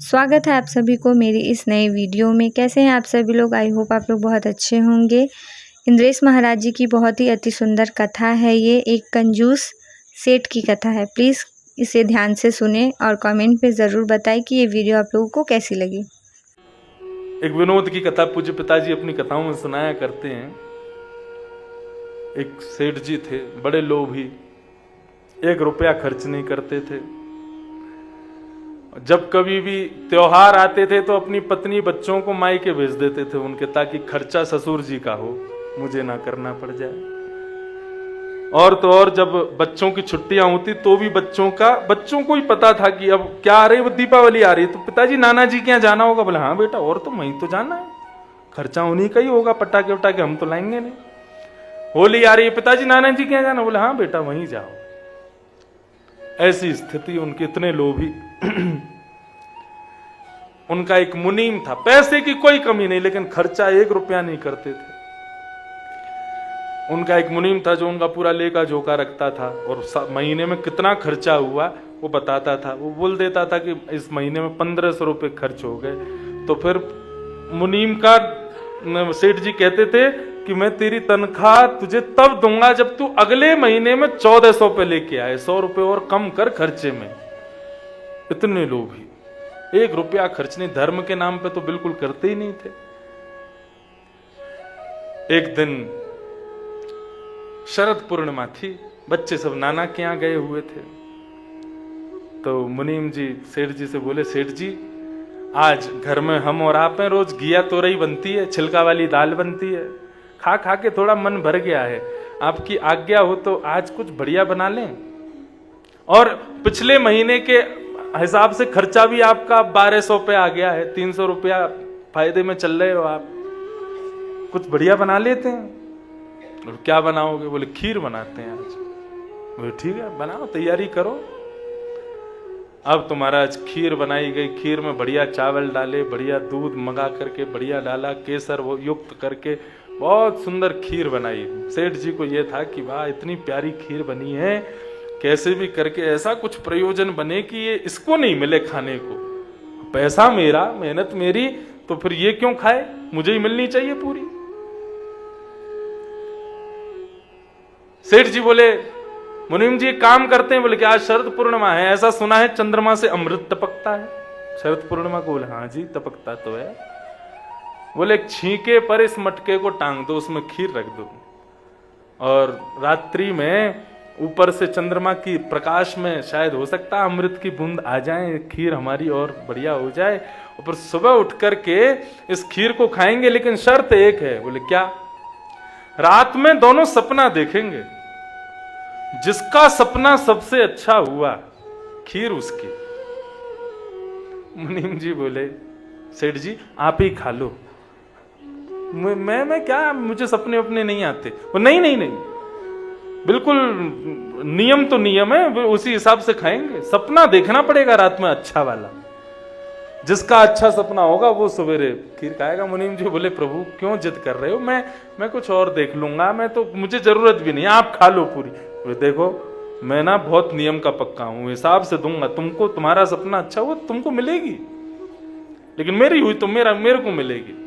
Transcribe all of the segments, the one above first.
स्वागत है आप सभी को मेरी इस नई वीडियो में। कैसे हैं आप सभी लोग? आई होप आप लोग बहुत अच्छे होंगे। इंद्रेश महाराज जी की बहुत ही अति सुंदर कथा है। ये एक कंजूस सेठ की कथा है। प्लीज़ इसे ध्यान से सुने और कमेंट पे ज़रूर बताएं कि ये वीडियो आप लोगों को कैसी लगी। एक विनोद की कथा पूज्य पिताजी अपनी कथाओं में सुनाया करते हैं। एक सेठ जी थे, बड़े लोभी, 1 रुपया खर्च नहीं करते थे। जब कभी भी त्योहार आते थे तो अपनी पत्नी बच्चों को मायके भेज देते थे उनके, ताकि खर्चा ससुर जी का हो, मुझे ना करना पड़ जाए। और तो और जब बच्चों की छुट्टियां होती तो भी बच्चों को ही पता था कि अब क्या आ रही है, वो दीपावली आ रही है, तो पिताजी नाना जी के यहाँ जाना होगा। बोले हाँ बेटा, और तो वहीं तो जाना है, खर्चा उन्हीं का ही होगा, पटाखे वटाखे हम तो लाएंगे नहीं। होली आ रही है, पिताजी नाना जी के यहाँ जाना। बोले हाँ बेटा वहीं जाओ। ऐसी स्थिति उनके, इतने लोभी। उनका एक मुनीम था, पैसे की कोई कमी नहीं, लेकिन खर्चा 1 रुपया नहीं करते थे। उनका एक मुनीम था जो उनका पूरा लेखा जोखा रखता था, और महीने में कितना खर्चा हुआ वो बताता था। वो बोल देता था कि इस महीने में 1500 रुपये खर्च हो गए। तो फिर मुनीम का सेठ जी कहते थे कि मैं तेरी तनख्वाह तुझे तब दूंगा जब तू अगले महीने में 1400 पे लेके आए, 100 रुपये और कम कर खर्चे में। इतने लोभी, 1 रुपया खर्च नहीं, धर्म के नाम पे तो बिल्कुल करते ही नहीं थे। एक दिन शरद पूर्णिमा थी, बच्चे सब नाना के यहाँ गए हुए थे। तो मुनीम जी सेठ जी से बोले, सेठ जी आज घर में हम और आप हैं, रोज घिया तोरई बनती है, छिलका वाली दाल बनती है, खा खा के थोड़ा मन भर गया है, आपकी आज्ञा हो तो आज कुछ बढ़िया बना लें। और पिछले महीने के हिसाब से खर्चा भी आपका 1200 पे आ गया है, 300 रुपया फायदे में चल रहे हो आप, कुछ बढ़िया बना लेते हैं। और क्या बनाओगे? बोले खीर बनाते हैं आज। बोले ठीक है बनाओ, तैयारी करो। अब तुम्हारा आज खीर बनाई गई। खीर में बढ़िया चावल डाले, बढ़िया दूध मंगा करके बढ़िया डाला, केसर वो युक्त करके बहुत सुंदर खीर बनाई। सेठ जी को यह था कि वाह इतनी प्यारी खीर बनी है, कैसे भी करके ऐसा कुछ प्रयोजन बने कि ये इसको नहीं मिले खाने को। पैसा मेरा, मेहनत मेरी, तो फिर ये क्यों खाए, मुझे ही मिलनी चाहिए पूरी। सेठ जी बोले मुनीम जी काम करते हैं। बोले कि आज शरद पूर्णिमा है, ऐसा सुना है चंद्रमा से अमृत टपकता है शरद पूर्णिमा को। बोले हाँ जी टपकता तो है। बोले एक छींके पर इस मटके को टांग दो, उसमें खीर रख दो, और रात्रि में ऊपर से चंद्रमा की प्रकाश में शायद हो सकता है अमृत की बूंद आ जाए, खीर हमारी और बढ़िया हो जाए। और फिर सुबह उठ करके इस खीर को खाएंगे, लेकिन शर्त एक है। बोले क्या? रात में दोनों सपना देखेंगे, जिसका सपना सबसे अच्छा हुआ खीर उसकी। मुनीम जी बोले सेठ जी आप ही खा लो। मैं क्या, मुझे सपने अपने नहीं आते। वो नहीं नहीं नहीं, बिल्कुल नियम तो नियम है, उसी हिसाब से खाएंगे। सपना देखना पड़ेगा रात में अच्छा वाला, जिसका अच्छा सपना होगा वो सवेरे खीर खाएगा। मुनीम जी बोले प्रभु क्यों जिद कर रहे हो, मैं कुछ और देख लूंगा, मैं तो, मुझे जरूरत भी नहीं, आप खा लो पूरी। देखो मैं ना बहुत नियम का पक्का हूं, हिसाब से दूंगा तुमको, तुम्हारा सपना अच्छा हुआ तुमको मिलेगी, लेकिन मेरी हुई तो मेरे को मिलेगी।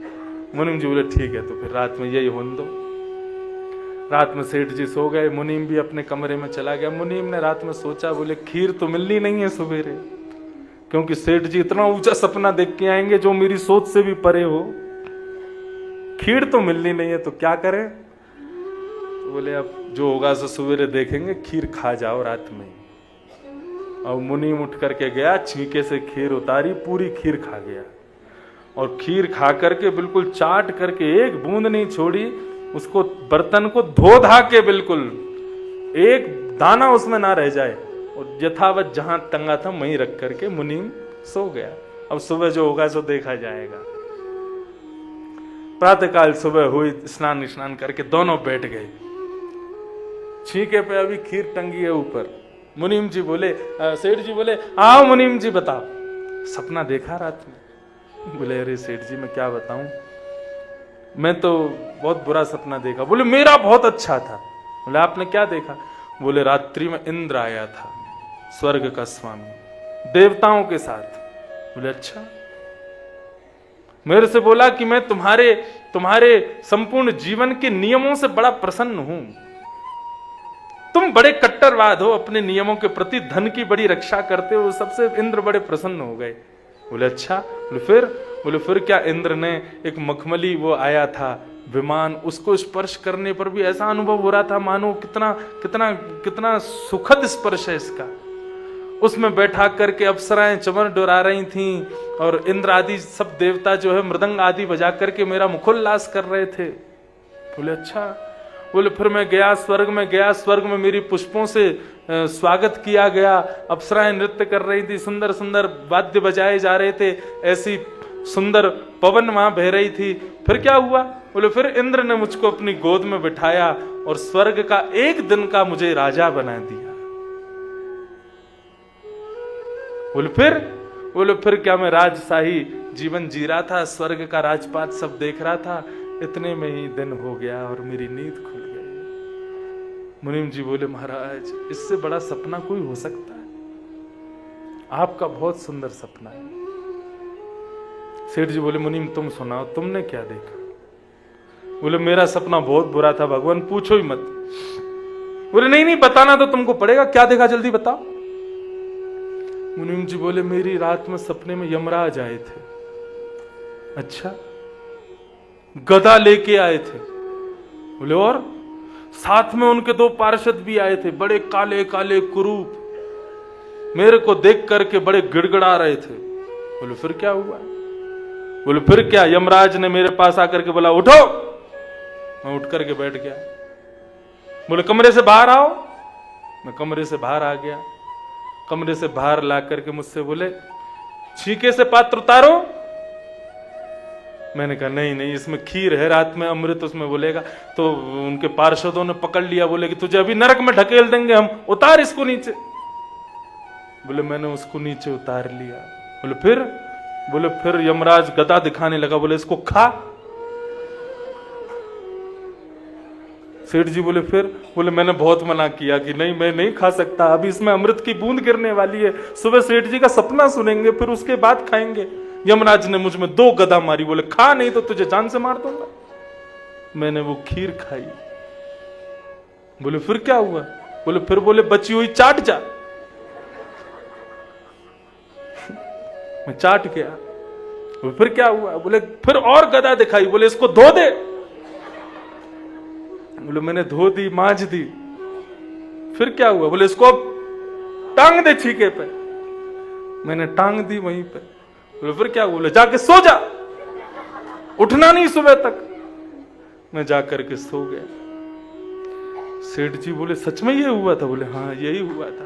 मुनीम जी बोले ठीक है, तो फिर रात में यही होने दो। रात में सेठ जी सो गए, मुनीम भी अपने कमरे में चला गया। मुनीम ने रात में सोचा, बोले खीर तो मिलनी नहीं है सवेरे, क्योंकि सेठ जी इतना ऊंचा सपना देख के आएंगे जो मेरी सोच से भी परे हो। खीर तो मिलनी नहीं है, तो क्या करें? तो बोले अब जो होगा सो सवेरे देखेंगे, खीर खा जाओ रात में। और मुनीम उठ करके गया, छींके से खीर उतारी, पूरी खीर खा गया। और खीर खा करके बिल्कुल चाट करके एक बूंद नहीं छोड़ी, उसको बर्तन को धो धा के बिल्कुल एक दाना उसमें ना रह जाए, और यथावत जहां टंगा था वहीं रख करके मुनीम सो गया। अब सुबह जो होगा सो देखा जाएगा। प्रातःकाल सुबह हुई, स्नान करके दोनों बैठ गए। छींके पे अभी खीर टंगी है ऊपर। मुनीम जी बोले, सेठ जी बोले आओ मुनीम जी बताओ, सपना देखा रात में? बोले अरे सेठ जी मैं क्या बताऊं, मैं तो बहुत बुरा सपना देखा। बोले मेरा बहुत अच्छा था। बोले आपने क्या देखा? बोले रात्रि में इंद्र आया था, स्वर्ग का स्वामी, देवताओं के साथ। बोले अच्छा। मेरे से बोला कि मैं तुम्हारे संपूर्ण जीवन के नियमों से बड़ा प्रसन्न हूं, तुम बड़े कट्टरवाद हो अपने नियमों के प्रति, धन की बड़ी रक्षा करते हो, सबसे इंद्र बड़े प्रसन्न हो गए। बोले अच्छा। बोले फिर क्या? इंद्र ने एक मखमली वो आया था विमान, उसको स्पर्श करने पर भी ऐसा अनुभव हो रहा था मानो कितना कितना कितना सुखद स्पर्श है इसका। उसमें बैठा करके अप्सराएं चमर डोरा रही थीं और इंद्र आदि सब देवता जो है मृदंग आदि बजा करके मेरा मुखोल्लास कर रहे थे। बोले अच्छा। बोले फिर मैं गया, स्वर्ग में गया, स्वर्ग में मेरी पुष्पों से स्वागत किया गया, अप्सराएं नृत्य कर रही थी, सुंदर सुंदर वाद्य बजाए जा रहे थे, ऐसी सुंदर पवन वहां बह रही थी। फिर क्या हुआ? बोले फिर इंद्र ने मुझको अपनी गोद में बिठाया और स्वर्ग का एक दिन का मुझे राजा बना दिया। बोले फिर क्या? मैं राजशाही जीवन जी रहा था, स्वर्ग का राजपाट सब देख रहा था, इतने में ही दिन हो गया और मेरी नींद खुल गई। मुनीम जी बोले महाराज इससे बड़ा सपना कोई हो सकता है? आपका बहुत सुंदर सपना है। सेठ जी बोले मुनीम तुम सुनाओ, तुमने क्या देखा? बोले मेरा सपना बहुत बुरा था भगवान, पूछो ही मत। बोले नहीं बताना तो तुमको पड़ेगा, क्या देखा जल्दी बताओ। मुनीम जी बोले मेरी रात में सपने में यमराज आए थे। अच्छा? गदा लेके आए थे। बोले और साथ में उनके 2 पार्षद भी आए थे, बड़े काले काले कुरूप, मेरे को देख करके बड़े गिड़गिड़ा रहे थे। बोले फिर क्या हुआ? बोले फिर क्या? यमराज ने मेरे पास आकर के बोला उठो। मैं उठ करके बैठ गया। बोले कमरे से बाहर आओ। मैं कमरे से बाहर आ गया। कमरे से बाहर ला करके मुझसे बोले छीके से पात्र उतारो। मैंने कहा नहीं इसमें खीर है, रात में अमृत उसमें बोलेगा। तो उनके पार्षदों ने पकड़ लिया, बोले कि तुझे अभी नरक में ढकेल देंगे हम, उतार इसको नीचे। बोले मैंने उसको नीचे उतार लिया। बोले फिर यमराज गदा दिखाने लगा, बोले इसको खा। सेठ जी बोले फिर? बोले मैंने बहुत मना किया कि नहीं मैं नहीं खा सकता, अभी इसमें अमृत की बूंद गिरने वाली है, सुबह सेठ जी का सपना सुनेंगे फिर उसके बाद खाएंगे। यमराज ने मुझ में 2 गदा मारी, बोले खा नहीं तो तुझे जान से मार दूंगा। मैंने वो खीर खाई। बोले फिर क्या हुआ? बोले बची हुई चाट जा। मैं चाट गया। बोले फिर क्या हुआ? बोले फिर और गदा दिखाई, बोले इसको धो दे। बोले मैंने धो दी, मांज दी। फिर क्या हुआ? बोले इसको टांग दे छीके पे। मैंने टांग दी वहीं पे। बोले फिर क्या हुआ? बोले जाके सो जा, उठना नहीं सुबह तक। मैं जाकर के सो गया। सेठ जी बोले सच में ये हुआ था? बोले हाँ यही हुआ था।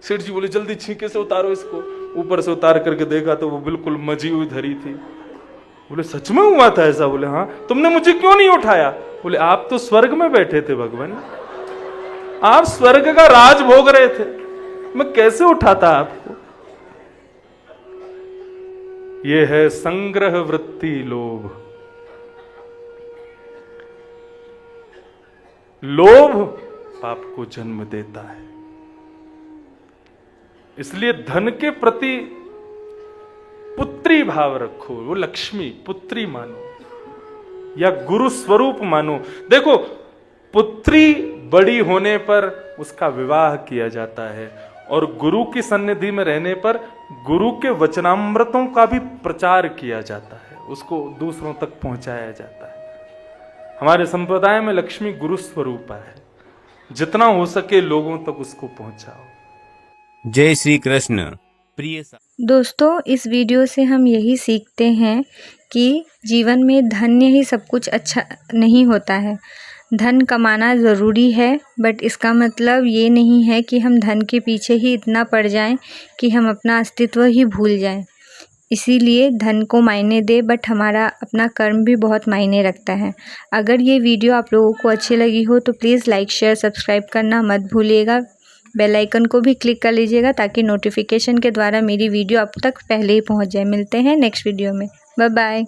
सेठ जी बोले जल्दी छीके से उतारो इसको। ऊपर से उतार करके देखा तो वो बिल्कुल मजी हुई धरी थी। बोले सच में हुआ था ऐसा? बोले हाँ। तुमने मुझे क्यों नहीं उठाया? बोले आप तो स्वर्ग में बैठे थे भगवान, आप स्वर्ग का राज भोग रहे थे, मैं कैसे उठाता आपको? ये है संग्रह वृत्ति लोभ। लोभ पाप को जन्म देता है। इसलिए धन के प्रति पुत्री भाव रखो, वो लक्ष्मी पुत्री मानो या गुरु स्वरूप मानो। देखो पुत्री बड़ी होने पर उसका विवाह किया जाता है और गुरु की सन्निधि में रहने पर गुरु के वचनामृतों का भी प्रचार किया जाता है, उसको दूसरों तक पहुंचाया जाता है। हमारे संप्रदाय में लक्ष्मी गुरु स्वरूप है, जितना हो सके लोगों तक उसको पहुंचाओ। जय श्री कृष्ण। प्रिय दोस्तों, इस वीडियो से हम यही सीखते हैं कि जीवन में धन्य ही सब कुछ अच्छा नहीं होता है। धन कमाना ज़रूरी है, बट इसका मतलब ये नहीं है कि हम धन के पीछे ही इतना पड़ जाएं कि हम अपना अस्तित्व ही भूल जाएं। इसीलिए धन को मायने दे, बट हमारा अपना कर्म भी बहुत मायने रखता है। अगर ये वीडियो आप लोगों को अच्छी लगी हो तो प्लीज़ लाइक शेयर सब्सक्राइब करना मत भूलिएगा। बेल आइकन को भी क्लिक कर लीजिएगा ताकि नोटिफिकेशन के द्वारा मेरी वीडियो आप तक पहले ही पहुंच जाए। मिलते हैं नेक्स्ट वीडियो में। Bye bye.